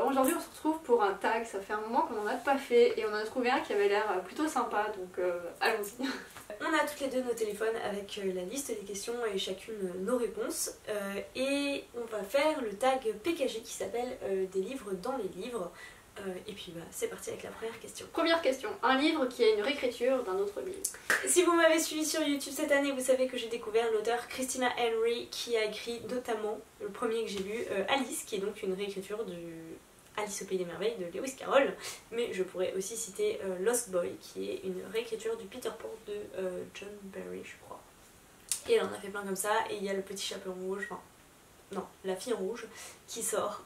aujourd'hui on se retrouve pour un tag, ça fait un moment qu'on n'en a pas fait et on en a trouvé un qui avait l'air plutôt sympa, donc allons-y. On a toutes les deux nos téléphones avec la liste des questions et chacune nos réponses et on va faire le tag PKG qui s'appelle des livres dans les livres. Et puis bah, c'est parti avec la première question. Première question, un livre qui a une réécriture d'un autre livre. Si vous m'avez suivi sur YouTube cette année, vous savez que j'ai découvert l'auteur Christina Henry qui a écrit notamment le premier que j'ai lu, Alice, qui est donc une réécriture de Alice au Pays des Merveilles de Lewis Carroll, mais je pourrais aussi citer Lost Boy qui est une réécriture du Peter Pan de John Barry je crois. Et elle en a fait plein comme ça, et il y a le petit chaperon rouge, enfin non, la fille en rouge qui sort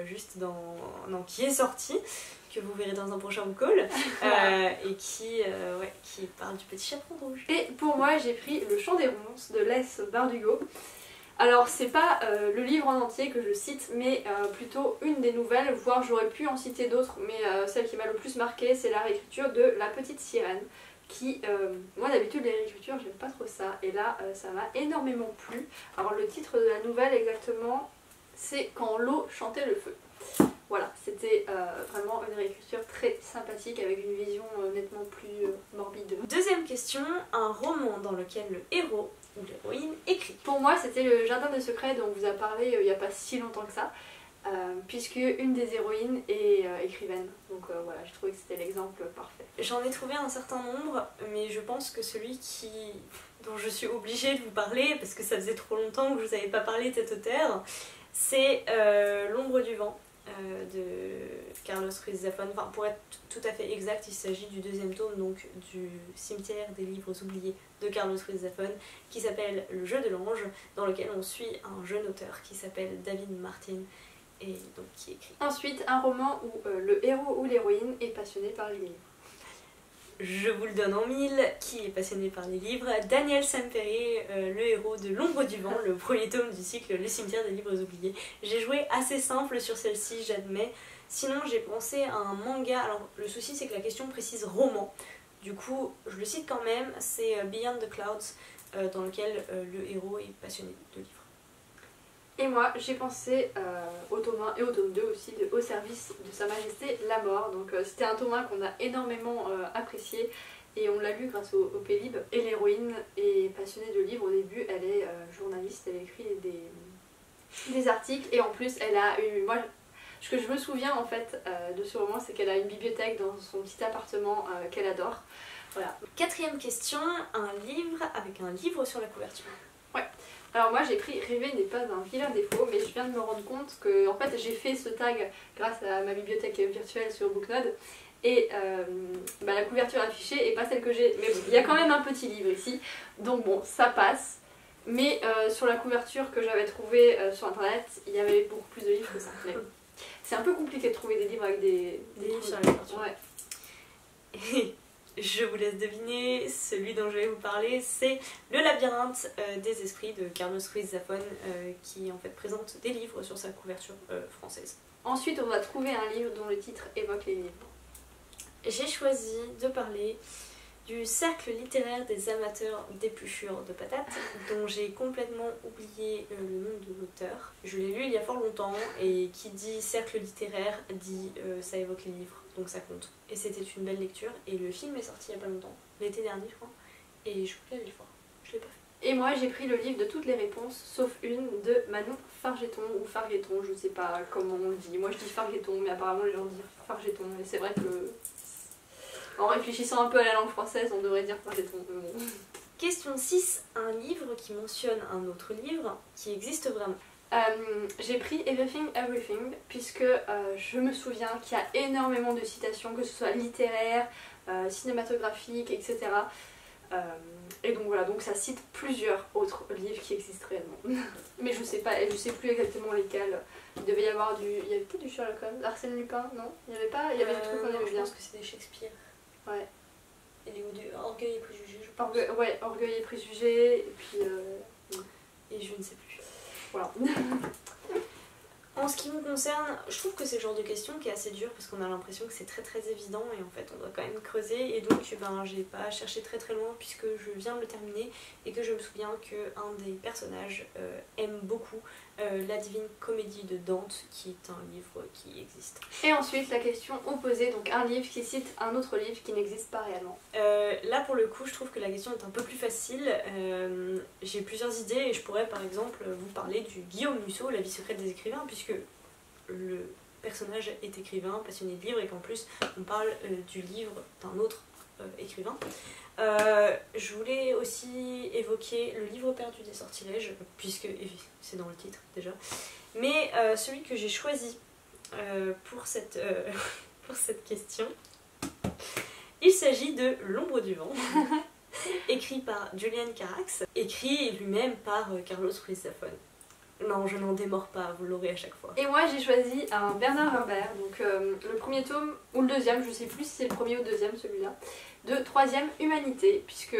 juste dans... non, qui est sortie, que vous verrez dans un prochain call, et qui parle du petit chaperon rouge. Et pour moi j'ai pris Le Chant des Ronces de Les Bardugo. Alors c'est pas le livre en entier que je cite, mais plutôt une des nouvelles, voire j'aurais pu en citer d'autres, mais celle qui m'a le plus marqué c'est la réécriture de La Petite Sirène, qui, moi d'habitude les réécritures j'aime pas trop ça, et là ça m'a énormément plu. Alors le titre de la nouvelle exactement c'est Quand l'eau chantait le feu. Voilà, c'était vraiment une réécriture très sympathique avec une vision nettement plus morbide. Deuxième question, un roman dans lequel le héros ou l'héroïne écrit. Pour moi c'était Le Jardin des Secrets dont on vous a parlé il n'y a pas si longtemps que ça, puisque une des héroïnes est écrivaine, donc voilà, j'ai trouvé que c'était l'exemple parfait. J'en ai trouvé un certain nombre, mais je pense que celui dont je suis obligée de vous parler, parce que ça faisait trop longtemps que je vous avais pas parlé de cet auteur, c'est L'ombre du vent de Carlos Ruiz Zafón. Enfin, pour être tout à fait exact, il s'agit du deuxième tome, donc du Cimetière des livres oubliés de Carlos Ruiz Zafón, qui s'appelle Le jeu de l'ange, dans lequel on suit un jeune auteur qui s'appelle David Martin, et donc qui écrit. Ensuite, un roman où le héros ou l'héroïne est passionné par les livres. Je vous le donne en mille, qui est passionné par les livres, Daniel Samperi, le héros de L'ombre du vent, le premier tome du cycle Le cimetière des livres oubliés. J'ai joué assez simple sur celle-ci, j'admets. Sinon j'ai pensé à un manga, alors le souci c'est que la question précise roman, du coup je le cite quand même, c'est Beyond the Clouds, dans lequel le héros est passionné de livres. Et moi j'ai pensé au tome 1 et au tome 2 aussi de Au service de Sa Majesté la Mort. Donc c'était un tome 1 qu'on a énormément apprécié et on l'a lu grâce au Pélib. Et l'héroïne est passionnée de livres au début, elle est journaliste, elle écrit des articles et en plus elle a eu... Moi, ce que je me souviens en fait de ce roman, c'est qu'elle a une bibliothèque dans son petit appartement qu'elle adore. Voilà. Quatrième question, un livre avec un livre sur la couverture. Ouais. Alors moi j'ai pris Rêver n'est pas un vilain défaut, mais je viens de me rendre compte que en fait j'ai fait ce tag grâce à ma bibliothèque virtuelle sur Booknode et la couverture affichée est pas celle que j'ai, mais bon, il y a quand même un petit livre ici, donc bon ça passe, mais sur la couverture que j'avais trouvée sur internet il y avait beaucoup plus de livres que ça. Mais c'est un peu compliqué de trouver des livres avec des livres sur la couverture. Ouais. Je vous laisse deviner, celui dont je vais vous parler, c'est Le labyrinthe des esprits de Carlos Ruiz Zafón, qui en fait présente des livres sur sa couverture française. Ensuite on va trouver un livre dont le titre évoque les livres. J'ai choisi de parler du cercle littéraire des amateurs d'épluchures de patates, dont j'ai complètement oublié le nom de l'auteur. Je l'ai lu il y a fort longtemps, et qui dit cercle littéraire dit ça évoque les livres, donc ça compte. Et c'était une belle lecture, et le film est sorti il y a pas longtemps, l'été dernier je crois, et je voulais aller le voir, je l'ai pas fait. Et moi j'ai pris le livre de toutes les réponses, sauf une de Manon Fargeton, ou Fargeton, je sais pas comment on le dit. Moi je dis Fargeton, mais apparemment les gens disent Fargeton, et c'est vrai que... En réfléchissant un peu à la langue française, on devrait dire Fargeton. Question 6, un livre qui mentionne un autre livre qui existe vraiment. J'ai pris Everything Everything, puisque je me souviens qu'il y a énormément de citations, que ce soit littéraires, cinématographiques, etc. Et donc voilà, donc ça cite plusieurs autres livres qui existent réellement. Mais je sais pas, je sais plus exactement lesquels. Il devait y avoir du... Il y avait peut-être du Sherlock Holmes, Arsène Lupin, non? Il y avait pas... Il y avait des trucs qu'on aimait bien. Je pense que c'est des Shakespeare. Ouais. Et du Orgueil et Préjugés, je pense. Ouais, Orgueil et Préjugés, et puis... Et je ne sais plus. Voilà. En ce qui me concerne, je trouve que c'est le genre de question qui est assez dur parce qu'on a l'impression que c'est très très évident et en fait on doit quand même creuser, et donc j'ai pas cherché très très loin puisque je viens de le terminer et que je me souviens qu'un des personnages aime beaucoup La Divine Comédie de Dante, qui est un livre qui existe. Et ensuite la question opposée, donc un livre qui cite un autre livre qui n'existe pas réellement. Là pour le coup je trouve que la question est un peu plus facile. J'ai plusieurs idées et je pourrais par exemple vous parler du Guillaume Musso, La vie secrète des écrivains, puisque le personnage est écrivain, passionné de livres, et qu'en plus on parle du livre d'un autre écrivain. Je voulais aussi évoquer Le livre perdu des sortilèges, puisque c'est dans le titre déjà. Mais celui que j'ai choisi pour cette question, il s'agit de L'ombre du vent, écrit par Julian Carax, écrit lui-même par Carlos Ruiz Zafón. Non, je n'en démords pas, vous l'aurez à chaque fois. Et moi j'ai choisi un Bernard Werber, donc le premier tome, ou le deuxième, je sais plus si c'est le premier ou le deuxième celui-là, de Troisième Humanité, puisque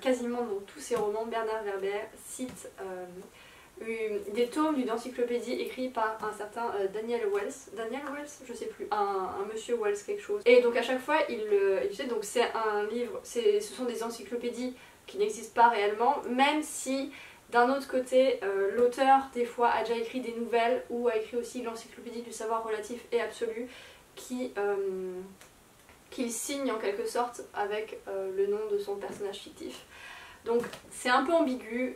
quasiment dans tous ses romans, Bernard Werber cite des tomes d'une encyclopédie écrite par un certain Daniel Wells, je sais plus, un monsieur Wells quelque chose. Et donc à chaque fois il sait, donc c'est un livre, ce sont des encyclopédies qui n'existent pas réellement, même si d'un autre côté, l'auteur des fois a déjà écrit des nouvelles ou a écrit aussi l'encyclopédie du savoir relatif et absolu qu'il signe en quelque sorte avec le nom de son personnage fictif. Donc c'est un peu ambigu,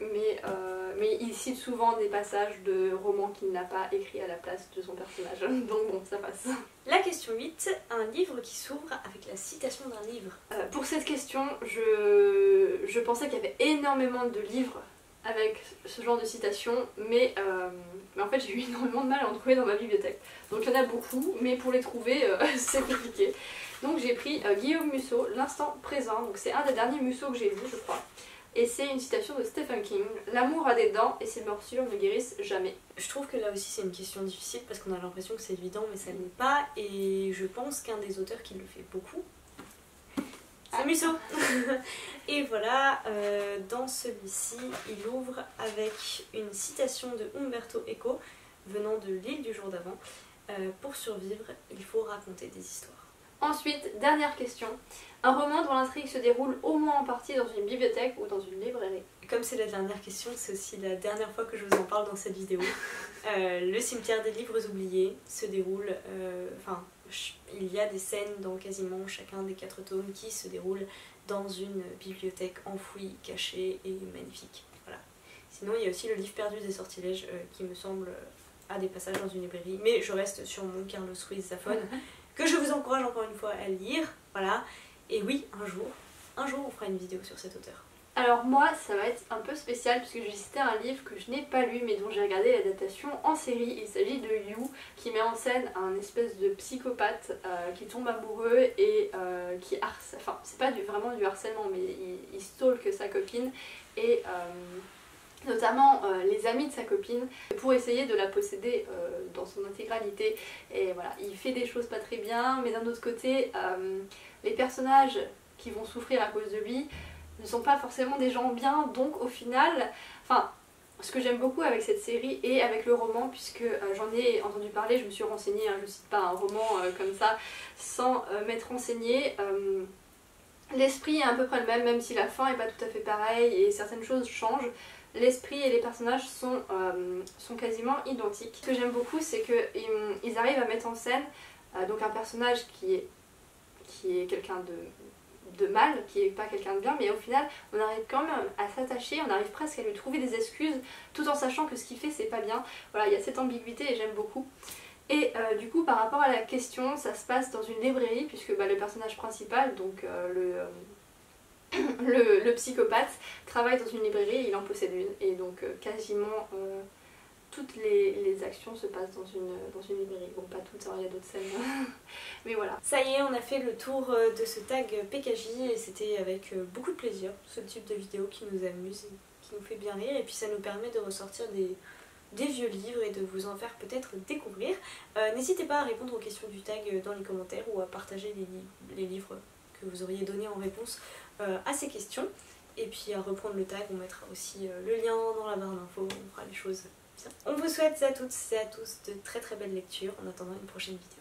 mais il cite souvent des passages de romans qu'il n'a pas écrits à la place de son personnage. Donc bon, ça passe. La question 8, un livre qui s'ouvre avec la citation d'un livre. Pour cette question, je pensais qu'il y avait énormément de livres avec ce genre de citation, mais en fait j'ai eu énormément de mal à en trouver dans ma bibliothèque. Donc il y en a beaucoup, mais pour les trouver c'est compliqué. Donc j'ai pris Guillaume Musso, L'instant présent, donc c'est un des derniers Musso que j'ai vu je crois. Et c'est une citation de Stephen King, L'amour a des dents et ses morsures ne guérissent jamais. Je trouve que là aussi c'est une question difficile parce qu'on a l'impression que c'est évident mais ça ne l'est pas, et je pense qu'un des auteurs qui le fait beaucoup, c'est Musso. Et voilà, dans celui-ci, il ouvre avec une citation de Umberto Eco venant de L'île du jour d'avant. Pour survivre, il faut raconter des histoires. Ensuite, dernière question. Un roman dont l'intrigue se déroule au moins en partie dans une bibliothèque ou dans une librairie. Comme c'est la dernière question, c'est aussi la dernière fois que je vous en parle dans cette vidéo. Le cimetière des livres oubliés se déroule... il y a des scènes dans quasiment chacun des 4 tomes qui se déroulent dans une bibliothèque enfouie, cachée et magnifique. Voilà. Sinon, il y a aussi Le livre perdu des sortilèges qui me semble a des passages dans une librairie. Mais je reste sur mon Carlos Ruiz Zafón, que je vous encourage encore une fois à lire. Voilà. Et oui, un jour on fera une vidéo sur cet auteur. Alors moi, ça va être un peu spécial puisque je vais citer un livre que je n'ai pas lu mais dont j'ai regardé l'adaptation en série. Il s'agit de You, qui met en scène un espèce de psychopathe qui tombe amoureux et qui harcèle, enfin c'est pas vraiment du harcèlement mais il stalk sa copine et notamment les amis de sa copine pour essayer de la posséder dans son intégralité. Et voilà, il fait des choses pas très bien, mais d'un autre côté les personnages qui vont souffrir à cause de lui ne sont pas forcément des gens bien, donc au final, enfin, ce que j'aime beaucoup avec cette série et avec le roman, puisque j'en ai entendu parler, je me suis renseignée, hein, je cite pas un roman comme ça sans m'être renseignée, l'esprit est à peu près le même, même si la fin est pas tout à fait pareille et certaines choses changent. L'esprit et les personnages sont quasiment identiques. Ce que j'aime beaucoup, c'est qu'ils arrivent à mettre en scène donc un personnage qui est quelqu'un de mal, qui est pas quelqu'un de bien, mais au final on arrive quand même à s'attacher, on arrive presque à lui trouver des excuses tout en sachant que ce qu'il fait c'est pas bien. Voilà, il y a cette ambiguïté et j'aime beaucoup. Et du coup par rapport à la question, ça se passe dans une librairie puisque le personnage principal, donc le psychopathe, travaille dans une librairie et il en possède une, et donc quasiment toutes les actions se passent dans une librairie. Bon, pas toutes, hein, il y a d'autres scènes, mais voilà. Ça y est, on a fait le tour de ce tag PKJ et c'était avec beaucoup de plaisir, ce type de vidéo qui nous amuse, et qui nous fait bien rire, et puis ça nous permet de ressortir des vieux livres et de vous en faire peut-être découvrir. N'hésitez pas à répondre aux questions du tag dans les commentaires ou à partager les livres que vous auriez donnés en réponse à ces questions. Et puis à reprendre le tag, on mettra aussi le lien dans la barre d'infos, on fera les choses bien. On vous souhaite à toutes et à tous de très belles lectures en attendant une prochaine vidéo.